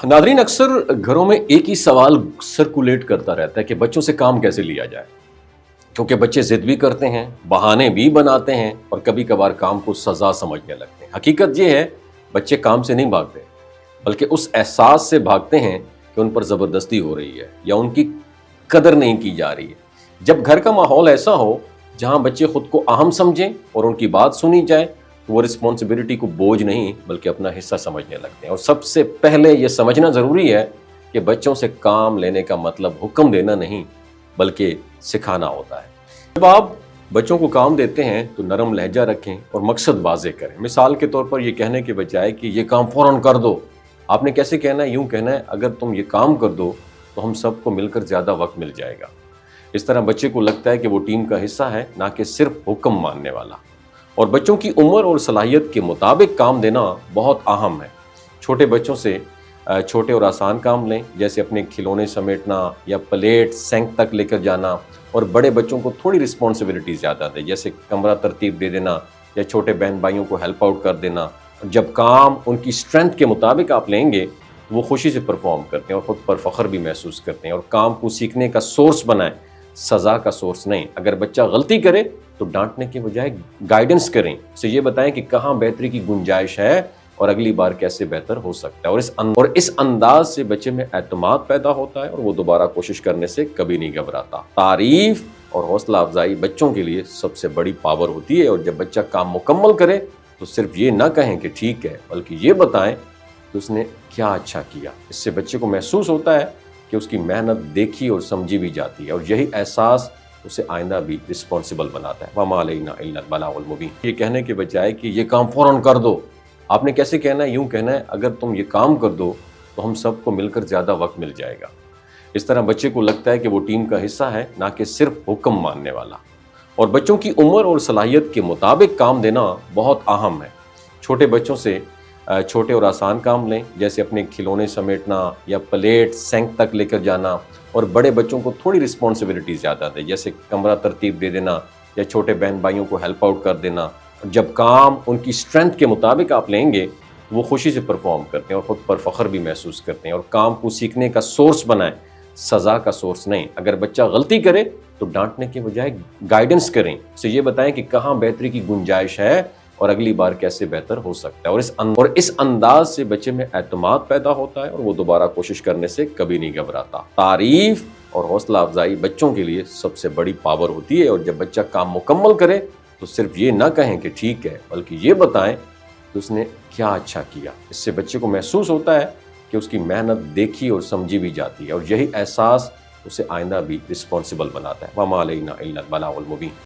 Nadreen, अक्सर घरों में एक ही सवाल सर्कुलेट करता रहता है कि बच्चों से काम कैसे लिया जाए। क्योंकि बच्चे जिद भी करते हैं, बहाने भी बनाते हैं और कभी कभार काम को सजा समझने लगते हैं। हकीकत ये है, बच्चे काम से नहीं भागते, बल्कि उस एहसास से भागते हैं कि उन पर ज़बरदस्ती हो रही है या उनकी कदर नहीं की जा रही है। जब घर का माहौल ऐसा हो जहाँ बच्चे खुद को अहम समझें और उनकी बात सुनी जाए, तो वो रिस्पॉन्सिबिलिटी को बोझ नहीं बल्कि अपना हिस्सा समझने लगते हैं। और सबसे पहले ये समझना ज़रूरी है कि बच्चों से काम लेने का मतलब हुक्म देना नहीं बल्कि सिखाना होता है। जब आप बच्चों को काम देते हैं तो नरम लहजा रखें और मकसद वाज़ेह करें। मिसाल के तौर पर ये कहने के बजाय कि ये काम फ़ौरन कर दो, आपने कैसे कहना है? यूँ कहना है, अगर तुम ये काम कर दो तो हम सबको मिलकर ज़्यादा वक्त मिल जाएगा। इस तरह बच्चे को लगता है कि वो टीम का हिस्सा है, ना कि सिर्फ हुक्म मानने वाला। और बच्चों की उम्र और सलाहियत के मुताबिक काम देना बहुत अहम है। छोटे बच्चों से छोटे और आसान काम लें, जैसे अपने खिलौने समेटना या प्लेट सिंक तक लेकर जाना। और बड़े बच्चों को थोड़ी रिस्पॉन्सिबिलिटी ज़्यादा दें, जैसे कमरा तरतीब दे देना या छोटे बहन भाइयों को हेल्प आउट कर देना। जब काम उनकी स्ट्रेंथ के मुताबिक आप लेंगे तो वो खुशी से परफॉर्म करते हैं और ख़ुद पर फ़ख्र भी महसूस करते हैं। और काम को सीखने का सोर्स बनाएं, सज़ा का सोर्स नहीं। अगर बच्चा गलती करे तो डांटने के बजाय गाइडेंस करें, उसे ये बताएं कि कहाँ बेहतरी की गुंजाइश है और अगली बार कैसे बेहतर हो सकता है। और इस अंदाज से बच्चे में एतमाद पैदा होता है और वो दोबारा कोशिश करने से कभी नहीं घबराता। तारीफ और हौसला अफजाई बच्चों के लिए सबसे बड़ी पावर होती है। और जब बच्चा काम मुकम्मल करे तो सिर्फ ये ना कहें कि ठीक है, बल्कि ये बताएं कि उसने क्या अच्छा किया। इससे बच्चे को महसूस होता है कि उसकी मेहनत देखी और समझी भी जाती है, और यही एहसास उसे आइंदा भी रिस्पॉन्सिबल बनाता है। वमा अलैना इल्लल बलागुल मुबीन। ये कहने के बजाय कि ये काम फ़ौरन कर दो, आपने कैसे कहना है? यूँ कहना है, अगर तुम ये काम कर दो तो हम सबको मिलकर ज़्यादा वक्त मिल जाएगा। इस तरह बच्चे को लगता है कि वो टीम का हिस्सा है, ना कि सिर्फ हुक्म मानने वाला। और बच्चों की उम्र और सलाहियत के मुताबिक काम देना बहुत अहम है। छोटे बच्चों से छोटे और आसान काम लें, जैसे अपने खिलौने समेटना या प्लेट सिंक तक लेकर जाना। और बड़े बच्चों को थोड़ी रिस्पॉन्सिबिलिटी ज़्यादा दें, जैसे कमरा तरतीब दे देना या छोटे बहन भाइयों को हेल्प आउट कर देना। जब काम उनकी स्ट्रेंथ के मुताबिक आप लेंगे तो वो खुशी से परफॉर्म करते हैं और ख़ुद पर फ़ख्र भी महसूस करते हैं। और काम को सीखने का सोर्स बनाएं, सज़ा का सोर्स नहीं। अगर बच्चा गलती करे तो डांटने के बजाय गाइडेंस करें, उसे ये बताएं कि कहाँ बेहतरी की गुंजाइश है और अगली बार कैसे बेहतर हो सकता है। और इस अंदाज से बच्चे में एतमाद पैदा होता है और वो दोबारा कोशिश करने से कभी नहीं घबराता। तारीफ और हौसला अफजाई बच्चों के लिए सबसे बड़ी पावर होती है। और जब बच्चा काम मुकम्मल करे तो सिर्फ ये ना कहें कि ठीक है, बल्कि ये बताएं कि उसने क्या अच्छा किया। इससे बच्चे को महसूस होता है कि उसकी मेहनत देखी और समझी भी जाती है, और यही एहसास उसे आइंदा भी रिस्पॉन्सिबल बनाता है। वमा अलैना इल्लल बलागुल मुबीन।